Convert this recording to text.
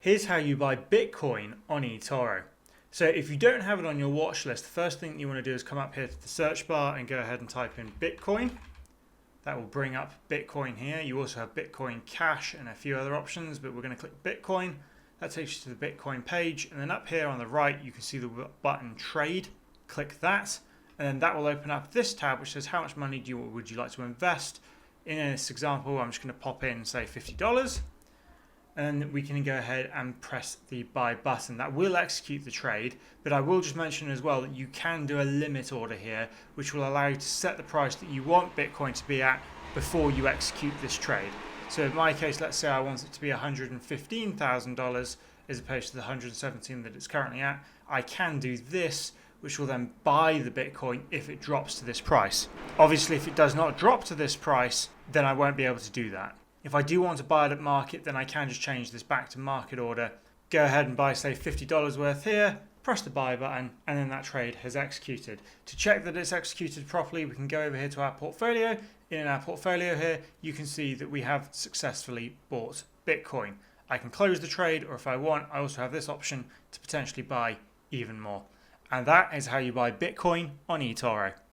Here's how you buy Bitcoin on eToro. So if you don't have it on your watch list, the first thing you want to do is come up here to the search bar and go ahead and type in Bitcoin. That will bring up Bitcoin here. You also have Bitcoin Cash and a few other options, but we're going to click Bitcoin. That takes you to the Bitcoin page, and then up here on the right you can see the button Trade. Click that, and then that will open up this tab which says how much money would you like to invest. In this example, I'm just going to pop in, say, $50. And we can go ahead and press the buy button. That will execute the trade, but I will just mention as well that you can do a limit order here, which will allow you to set the price that you want Bitcoin to be at before you execute this trade. So in my case, let's say I want it to be $115,000 as opposed to the 117 that it's currently at. I can do this, which will then buy the Bitcoin if it drops to this price. Obviously, if it does not drop to this price, then I won't be able to do that. If I do want to buy it at market, then I can just change this back to market order. Go ahead and buy, say, $50 worth here, press the buy button, and then that trade has executed. To check that it's executed properly, we can go over here to our portfolio. In our portfolio here, you can see that we have successfully bought Bitcoin. I can close the trade, or if I want, I also have this option to potentially buy even more. And that is how you buy Bitcoin on eToro.